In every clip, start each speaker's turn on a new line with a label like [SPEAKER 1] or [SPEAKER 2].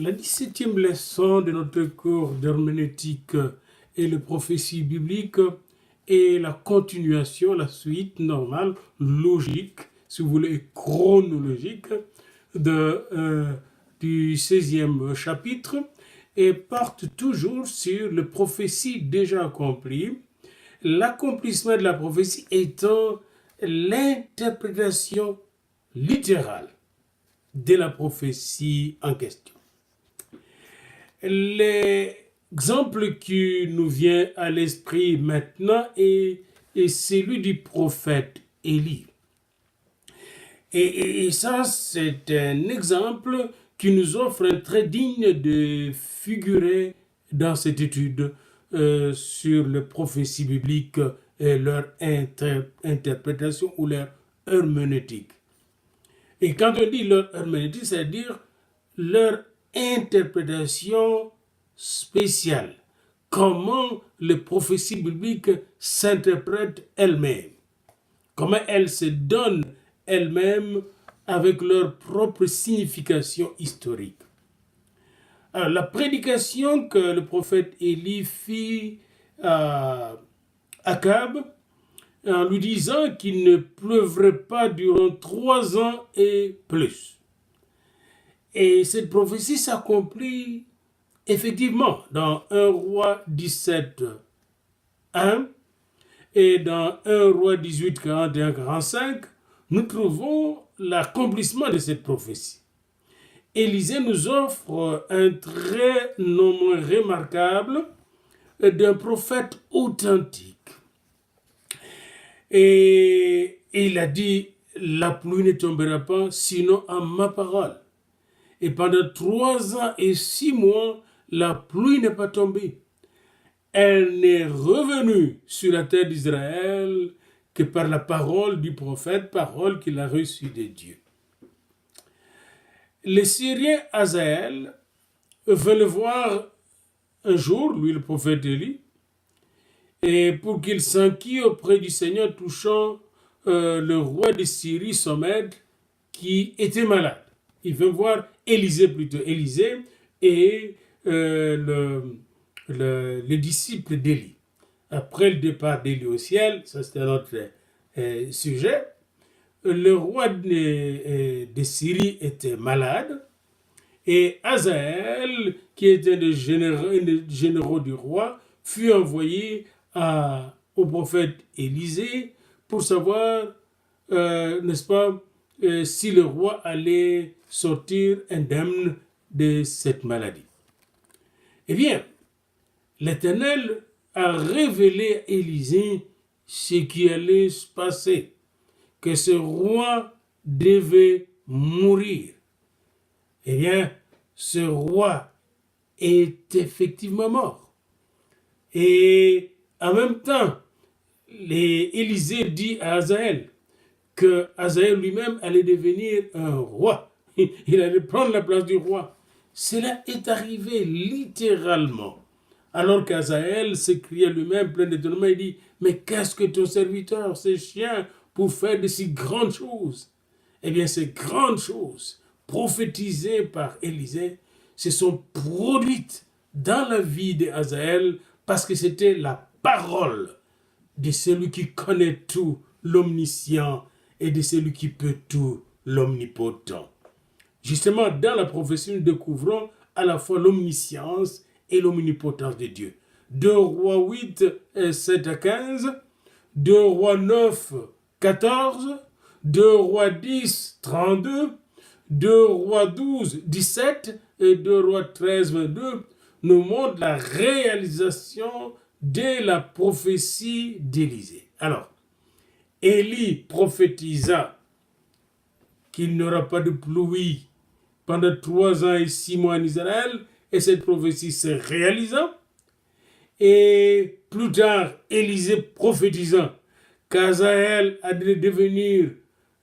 [SPEAKER 1] La 17e leçon de notre cours d'herméneutique et les prophéties bibliques est la continuation, la suite normale, logique, si vous voulez, chronologique du 16e chapitre et porte toujours sur les prophéties déjà accomplies, l'accomplissement de la prophétie étant l'interprétation littérale de la prophétie en question. L'exemple qui nous vient à l'esprit maintenant est celui du prophète Élie. Et ça, c'est un exemple qui nous offre un trait digne de figurer dans cette étude sur les prophéties bibliques et leur interprétation ou leur herméneutique. Et quand on dit leur herméneutique, c'est-à-dire leur interprétation spéciale. Comment les prophéties bibliques s'interprètent elles-mêmes. Comment elles se donnent elles-mêmes avec leur propre signification historique. Alors, la prédication que le prophète Élie fit à Akab, en lui disant qu'il ne pleuvrait pas durant 3 ans et plus. Et cette prophétie s'accomplit effectivement dans 1 Roi 17, 1 et dans 1 Roi 18, 41, 45, nous trouvons l'accomplissement de cette prophétie. Élisée nous offre un trait non moins remarquable d'un prophète authentique. Et il a dit, la pluie ne tombera pas sinon en ma parole. Et pendant 3 ans et 6 mois, la pluie n'est pas tombée. Elle n'est revenue sur la terre d'Israël que par la parole du prophète, parole qu'il a reçue de Dieu. Le Syrien Hazaël veut le voir un jour, lui le prophète Élie, et pour qu'il s'enquille auprès du Seigneur touchant le roi de Syrie, son maître, qui était malade. Il veut voir Élisée et les disciples d'Élie. Après le départ d'Élie au ciel, ça c'est un autre sujet, le roi de Syrie était malade et Hazaël, qui était un des généraux du roi, fut envoyé au prophète Élisée pour savoir, n'est-ce pas, si le roi allait sortir indemne de cette maladie. Eh bien, l'Éternel a révélé à Élisée ce qui allait se passer, que ce roi devait mourir. Eh bien, ce roi est effectivement mort. Et en même temps, Élisée dit à Hazaël que Hazaël lui-même allait devenir un roi. Il allait prendre la place du roi. Cela est arrivé littéralement. Alors qu'Hazaël s'écria lui-même plein d'étonnement, il dit, mais qu'est-ce que ton serviteur, ce chien, pour faire de si grandes choses? Eh bien, ces grandes choses prophétisées par Élisée se sont produites dans la vie de Hazaël parce que c'était la parole de celui qui connaît tout, l'omniscient, et de celui qui peut tout, l'omnipotent. Justement, dans la prophétie, nous découvrons à la fois l'omniscience et l'omnipotence de Dieu. 2 Rois 8, 7 à 15, 2 Rois 9, 14, 2 Rois 10, 32, 2 Rois 12, 17 et 2 Rois 13, 22 nous montrent la réalisation de la prophétie d'Élisée. Alors, Élie prophétisa qu'il n'y aura pas de pluie pendant 3 ans et 6 mois en Israël, et cette prophétie se réalisa. Et plus tard, Élisée prophétisant qu'Hazaël allait devenir,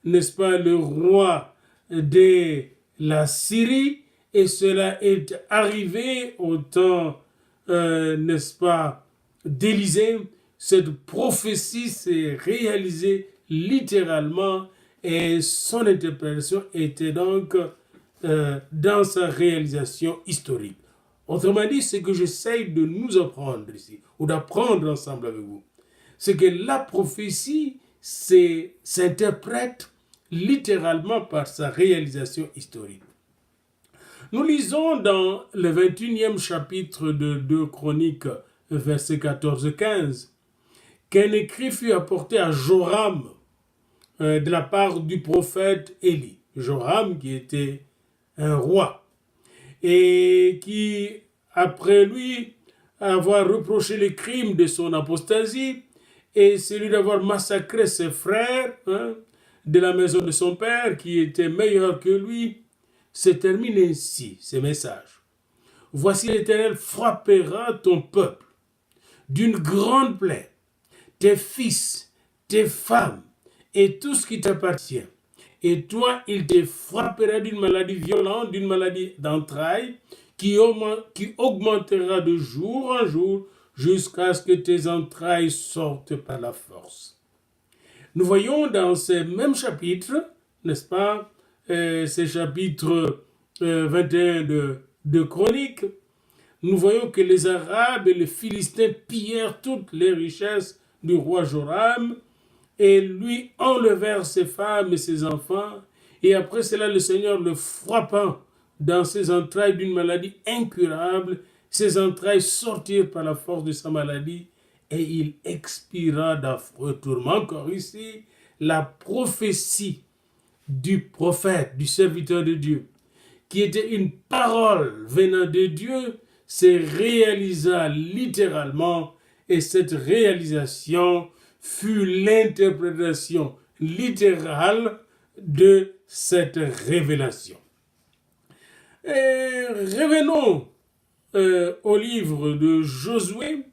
[SPEAKER 1] n'est-ce pas, le roi de la Syrie, et cela est arrivé au temps, n'est-ce pas, d'Élisée. Cette prophétie s'est réalisée littéralement et son interprétation était donc dans sa réalisation historique. Autrement dit, ce que j'essaye de nous apprendre ici, ou d'apprendre ensemble avec vous, c'est que la prophétie s'interprète littéralement par sa réalisation historique. Nous lisons dans le 21e chapitre de 2 Chroniques, versets 14-15, qu'un écrit fut apporté à Joram de la part du prophète Élie. Joram qui était un roi et qui, après lui avoir reproché les crimes de son apostasie et celui d'avoir massacré ses frères de la maison de son père qui étaient meilleurs que lui, se termine ainsi ces messages. Voici l'Éternel frappera ton peuple d'une grande plaie, tes fils, tes femmes et tout ce qui t'appartient. Et toi, il te frappera d'une maladie violente, d'une maladie d'entrailles qui augmentera de jour en jour jusqu'à ce que tes entrailles sortent par la force. Nous voyons dans ces mêmes chapitres, n'est-ce pas, ces chapitres 21 de Chroniques, nous voyons que les Arabes et les Philistins pillèrent toutes les richesses du roi Joram et lui enlevèrent ses femmes et ses enfants. Et après cela, le Seigneur le frappa dans ses entrailles d'une maladie incurable. Ses entrailles sortirent par la force de sa maladie et il expira d'affreux tourments. Encore ici, la prophétie du prophète, du serviteur de Dieu, qui était une parole venant de Dieu, se réalisa littéralement, et cette réalisation fut l'interprétation littérale de cette révélation. Et revenons au livre de Josué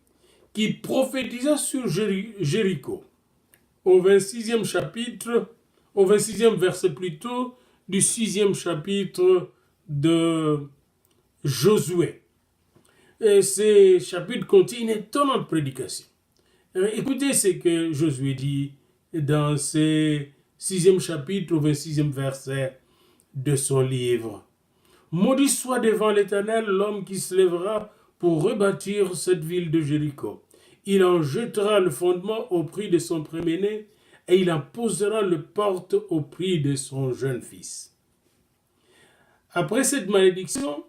[SPEAKER 1] qui prophétisa sur Jéricho, au 26e chapitre, au 26e verset plutôt, du 6e chapitre de Josué. Et ce chapitre contient une étonnante prédication. Écoutez ce que Josué dit dans ce 6e chapitre au 26e verset de son livre. Maudit soit devant l'Éternel l'homme qui se lèvera pour rebâtir cette ville de Jéricho. Il en jettera le fondement au prix de son premier-né et il en posera le porte au prix de son jeune fils. Après cette malédiction,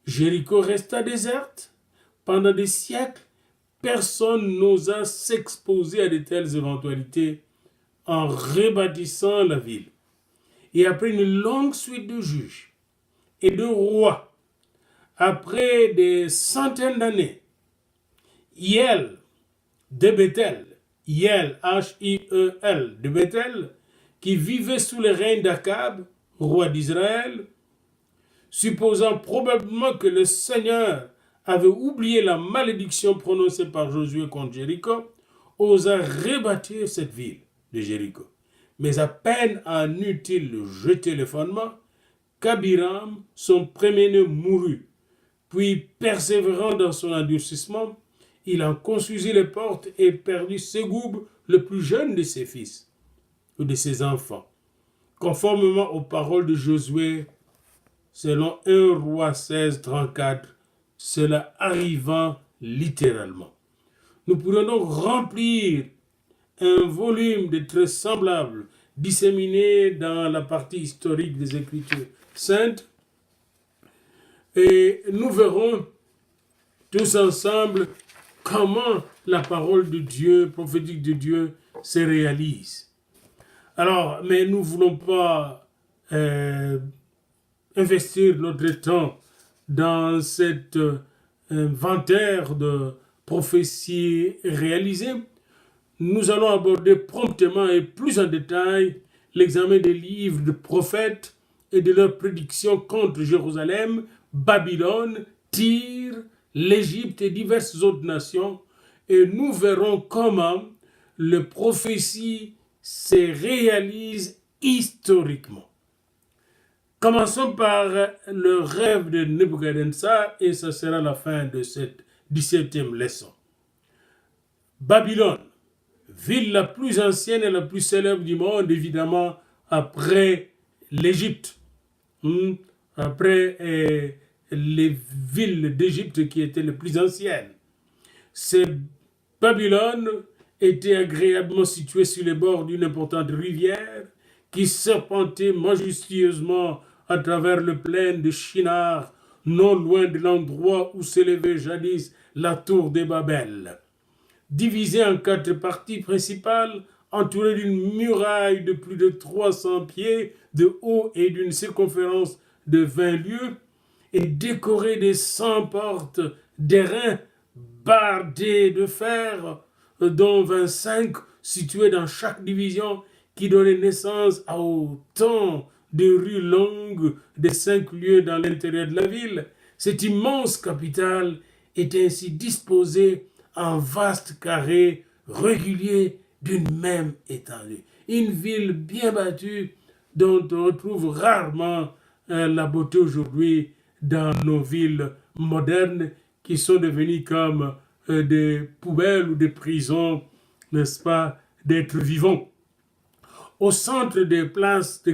[SPEAKER 1] Jéricho resta déserte. Pendant des siècles, personne n'osa s'exposer à de telles éventualités en rebâtissant la ville. Et après une longue suite de juges et de rois, après des centaines d'années, Hiel de Bethel, Hiel, H-I-E-L, de Bethel, qui vivait sous le règne d'Akab, roi d'Israël, supposant probablement que le Seigneur avait oublié la malédiction prononcée par Josué contre Jéricho, osa rebâtir cette ville de Jéricho. Mais à peine en eut-il jeté le fondement, qu'Abiram, son premier-né, mourut. Puis, persévérant dans son endurcissement, il en construisit les portes et perdit Ségoub, le plus jeune de ses fils, ou de ses enfants, conformément aux paroles de Josué, selon 1 Roi 16, 34, cela arrivant littéralement. Nous pourrions donc remplir un volume de traits semblables disséminés dans la partie historique des Écritures saintes et nous verrons tous ensemble comment la parole de Dieu, prophétique de Dieu, se réalise. Alors, mais nous ne voulons pas investir notre temps dans cet inventaire de prophéties réalisées. Nous allons aborder promptement et plus en détail l'examen des livres de prophètes et de leurs prédictions contre Jérusalem, Babylone, Tyr, l'Égypte et diverses autres nations. Et nous verrons comment les prophéties se réalisent historiquement. Commençons par le rêve de Nebuchadnezzar et ce sera la fin de cette 17e leçon. Babylone, ville la plus ancienne et la plus célèbre du monde, évidemment, après l'Égypte. après les villes d'Égypte qui étaient les plus anciennes. Babylone était agréablement située sur les bords d'une importante rivière qui serpentait majestueusement à travers le plain de Shinar, non loin de l'endroit où s'élevait jadis la tour de Babel. Divisée en 4 parties principales, entourée d'une muraille de plus de 300 pieds de haut et d'une circonférence de 20 lieues, et décorée de 100 portes d'airain bardées de fer, dont 25 situées dans chaque division, qui donnait naissance à autant de rues longues de 5 lieues dans l'intérieur de la ville. Cette immense capitale était ainsi disposée en vastes carrés réguliers d'une même étendue. Une ville bien battue dont on retrouve rarement la beauté aujourd'hui dans nos villes modernes qui sont devenues comme des poubelles ou des prisons, n'est-ce pas, d'êtres vivants. Au centre des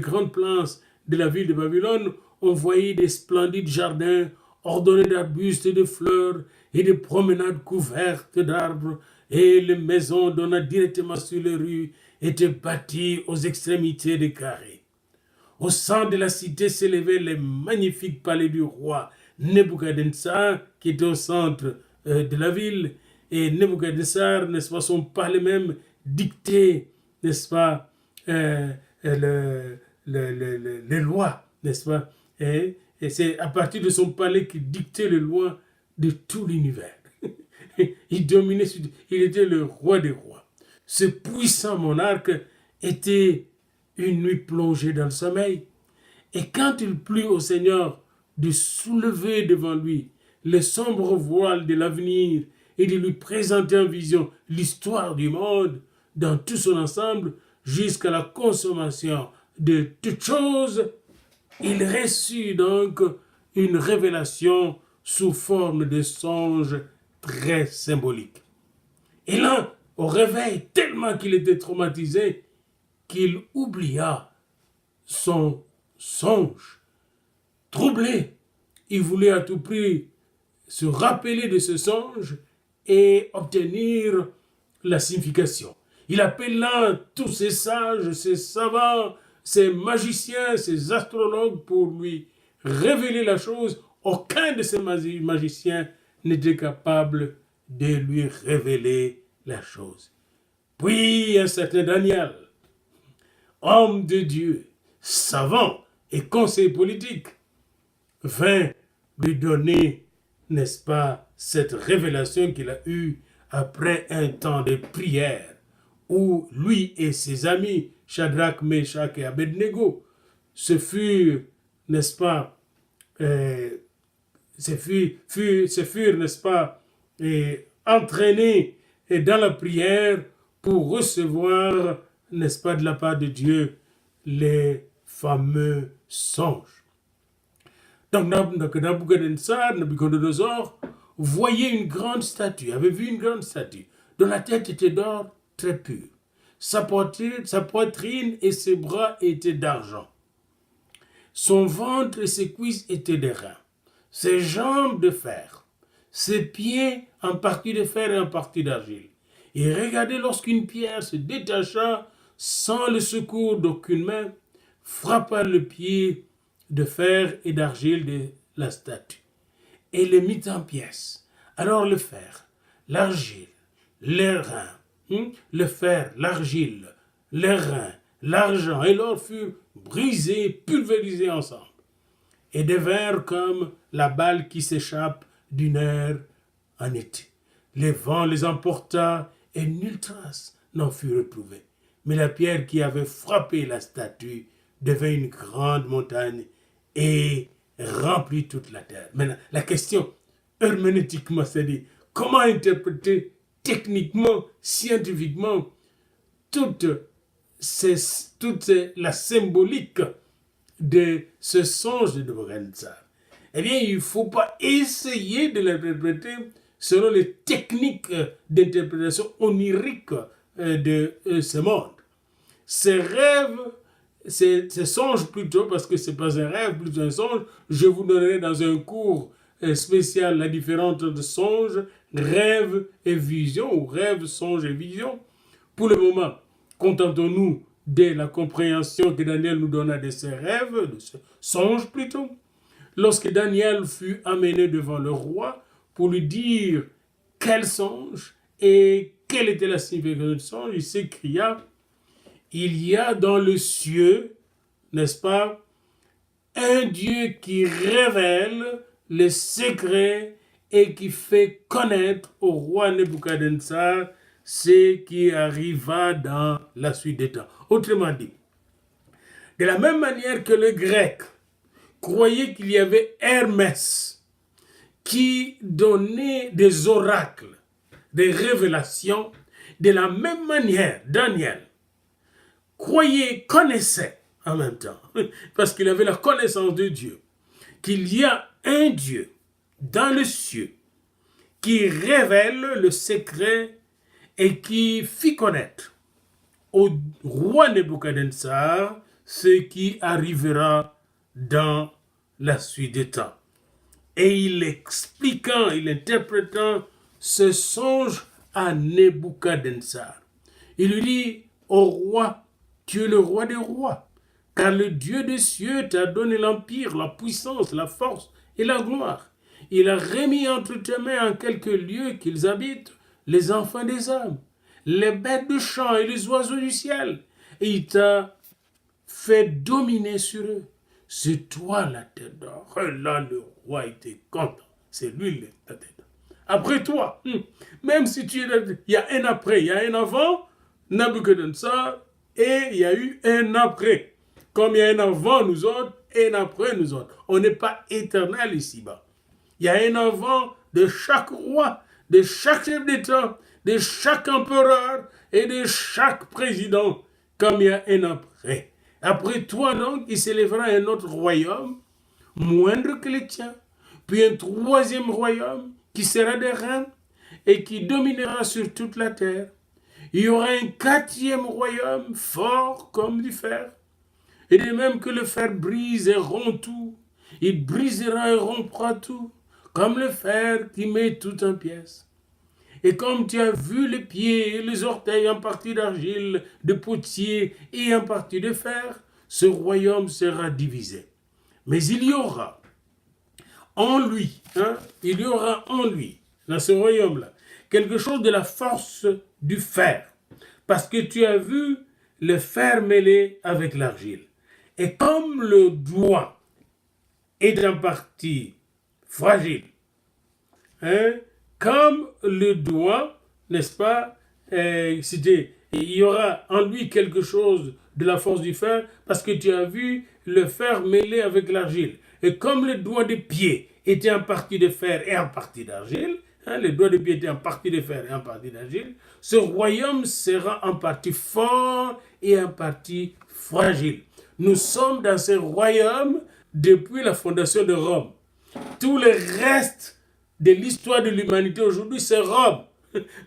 [SPEAKER 1] grandes places de la ville de Babylone, on voyait des splendides jardins ordonnés d'arbustes et de fleurs et des promenades couvertes d'arbres, et les maisons donnant directement sur les rues étaient bâties aux extrémités des carrés. Au centre de la cité s'élevaient les magnifiques palais du roi Nebuchadnezzar, qui était au centre de la ville, et Nebuchadnezzar, n'est-ce pas, son palais même dictait, n'est-ce pas, les lois, n'est-ce pas, et c'est à partir de son palais qu'il dictait les lois de tout l'univers. Il dominait, il était le roi des rois. Ce puissant monarque était une nuit plongé dans le sommeil. Et quand il plut au Seigneur de soulever devant lui le sombre voile de l'avenir et de lui présenter en vision l'histoire du monde dans tout son ensemble jusqu'à la consommation de toutes choses, il reçut donc une révélation sous forme de songe très symbolique. Et là, au réveil, tellement qu'il était traumatisé, qu'il oublia son songe. Troublé, il voulait à tout prix se rappeler de ce songe et obtenir la signification. Il appela tous ces sages, ces savants, ces magiciens, ces astrologues pour lui révéler la chose. Aucun de ces magiciens n'était capable de lui révéler la chose. Puis un certain Daniel, homme de Dieu, savant et conseiller politique, vint lui donner, n'est-ce pas, cette révélation qu'il a eue après un temps de prière où lui et ses amis, Shadrach, Meshach et Abednego, se furent, n'est-ce pas, n'est-ce pas, entraînés dans la prière pour recevoir, n'est-ce pas, de la part de Dieu, les fameux songes. Donc Nabuchodonosor voyait une grande statue, avait vu une grande statue, dont la tête était d'or très pur. Sa poitrine et ses bras étaient d'argent. Son ventre et ses cuisses étaient d'airain. Ses jambes de fer. Ses pieds en partie de fer et en partie d'argile. Et regardez lorsqu'une pierre se détacha sans le secours d'aucune main, frappa le pied de fer et d'argile de la statue et les mit en pièces. Alors le fer, l'argile, l'airain, le fer, l'argile, l'airain, l'argent et l'or furent brisés, pulvérisés ensemble et devinrent comme la balle qui s'échappe d'une aire en été. Le vent les emporta et nulle trace n'en fut retrouvée. Mais la pierre qui avait frappé la statue devint une grande montagne et remplit toute la terre. Maintenant, la question herméneutiquement, c'est-à-dire comment interpréter techniquement, scientifiquement, toute la symbolique de ce songe de Nebuchadnezzar. Eh bien, il ne faut pas essayer de l'interpréter selon les techniques d'interprétation onirique de ce monde. Ces rêves ces songes plutôt, parce que ce n'est pas un rêve, plutôt un songe. Je vous donnerai dans un cours spécial la différence entre songe, rêve et vision, ou rêve, songe et vision. Pour le moment, contentons-nous de la compréhension que Daniel nous donna de ses rêves, de ses songes plutôt. Lorsque Daniel fut amené devant le roi pour lui dire quel songe et quelle était la signification du songe, il s'écria: il y a dans le ciel, n'est-ce pas, un Dieu qui révèle les secrets et qui fait connaître au roi Nebuchadnezzar ce qui arriva dans la suite des temps. Autrement dit, de la même manière que le grec croyait qu'il y avait Hermès qui donnait des oracles, des révélations, de la même manière, Daniel connaissait en même temps, parce qu'il avait la connaissance de Dieu, qu'il y a un Dieu dans le ciel qui révèle le secret et qui fit connaître au roi Nebuchadnezzar ce qui arrivera dans la suite des temps. Et il expliquant, il interprétant ce songe à Nebuchadnezzar. Il lui dit: au roi, tu es le roi des rois, car le Dieu des cieux t'a donné l'empire, la puissance, la force et la gloire. Il a remis entre tes mains en quelques lieux qu'ils habitent les enfants des hommes, les bêtes de champ et les oiseaux du ciel. Et il t'a fait dominer sur eux. C'est toi la tête d'or. Et là, le roi était content. C'est lui la tête d'or. Après toi, même si il y a un après, il y a un avant, Nabucodonosor, et il y a eu un après. Comme il y a un avant nous autres, et un après nous autres. On n'est pas éternel ici-bas. Il y a un avant de chaque roi, de chaque chef d'État, de chaque empereur et de chaque président, comme il y a un après. Après toi, donc, il s'élèvera un autre royaume, moindre que le tien, puis un troisième royaume qui sera des reins et qui dominera sur toute la terre. Il y aura un quatrième royaume fort comme du fer. Et de même que le fer brise et rompt tout, il brisera et rompra tout, comme le fer qui met tout en pièces. Et comme tu as vu les pieds et les orteils en partie d'argile, de potier et en partie de fer, ce royaume sera divisé. Mais il y aura en lui, dans ce royaume-là, quelque chose de la force du fer. Parce que tu as vu le fer mêlé avec l'argile. Et comme le doigt est en partie fragile, comme le doigt, n'est-ce pas, il y aura en lui quelque chose de la force du fer, parce que tu as vu le fer mêlé avec l'argile. Et comme le doigt des pieds était en partie de fer et en partie d'argile, les doigts de pied étaient en partie de fer et en partie d'argile, ce royaume sera en partie fort et en partie fragile. Nous sommes dans ce royaume depuis la fondation de Rome. Tout le reste de l'histoire de l'humanité aujourd'hui, c'est Rome.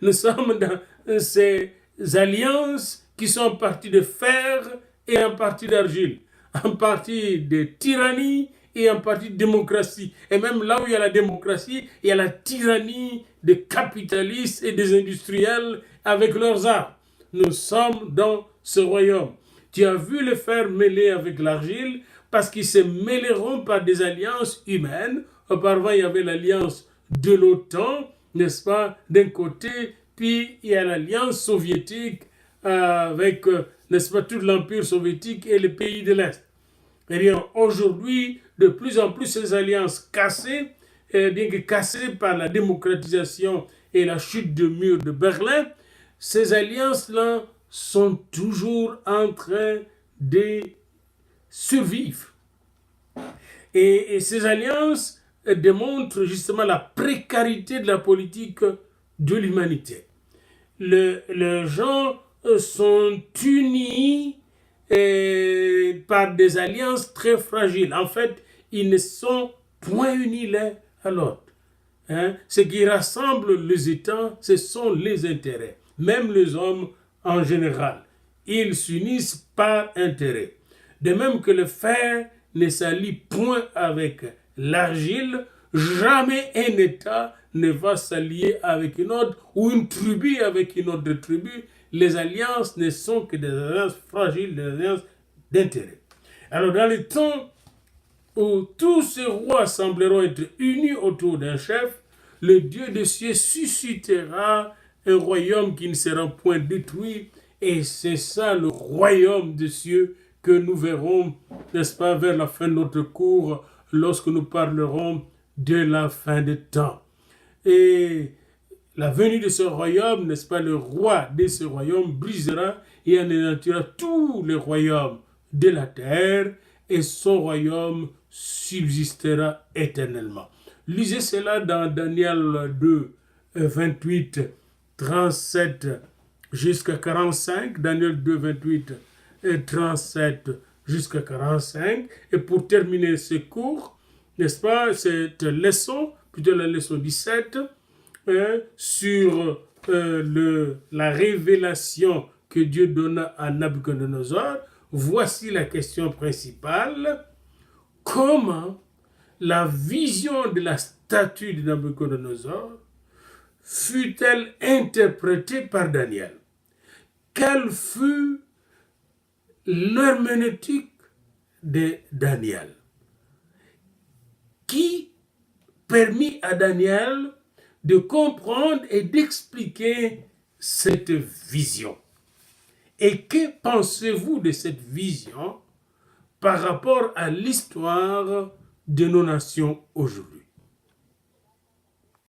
[SPEAKER 1] Nous sommes dans ces alliances qui sont en partie de fer et en partie d'argile, en partie de tyrannie et en partie de démocratie. Et même là où il y a la démocratie, il y a la tyrannie des capitalistes et des industriels avec leurs armes. Nous sommes dans ce royaume. Tu as vu le fer mêlé avec l'argile parce qu'ils se mêleront par des alliances humaines. Auparavant, il y avait l'alliance de l'OTAN, n'est-ce pas, d'un côté, puis il y a l'alliance soviétique avec, n'est-ce pas, tout l'empire soviétique et les pays de l'Est. Eh bien, aujourd'hui, de plus en plus, ces alliances cassées, bien que cassées par la démocratisation et la chute du mur de Berlin, ces alliances-là sont toujours en train de survivre. Et ces alliances démontrent justement la précarité de la politique de l'humanité. Les gens sont unis par des alliances très fragiles. En fait, ils ne sont point unis l'un à l'autre. Ce qui rassemble les États, ce sont les intérêts. Même les hommes en général, ils s'unissent par intérêt. De même que le fer ne s'allie point avec l'argile, jamais un État ne va s'allier avec une autre ou une tribu avec une autre tribu. Les alliances ne sont que des alliances fragiles, des alliances d'intérêt. Alors dans les temps où tous ces rois sembleront être unis autour d'un chef, le Dieu des cieux suscitera un royaume qui ne sera point détruit, et c'est ça le royaume des cieux que nous verrons, n'est-ce pas, vers la fin de notre cours, lorsque nous parlerons de la fin des temps. Et la venue de ce royaume, n'est-ce pas, le roi de ce royaume brisera et anéantira tous les royaumes de la terre, et son royaume subsistera éternellement. Lisez cela dans Daniel 2, 28, 37 jusqu'à 45, Daniel 2, 28 et 37 jusqu'à 45. Et pour terminer ce cours, n'est-ce pas, cette leçon, plutôt la leçon 17, sur la révélation que Dieu donna à Nabuchodonosor, voici la question principale. Comment la vision de la statue de Nabuchodonosor fut-elle interprétée par Daniel? Quelle fut l'herméneutique de Daniel, qui permit à Daniel de comprendre et d'expliquer cette vision? Et que pensez-vous de cette vision par rapport à l'histoire de nos nations aujourd'hui?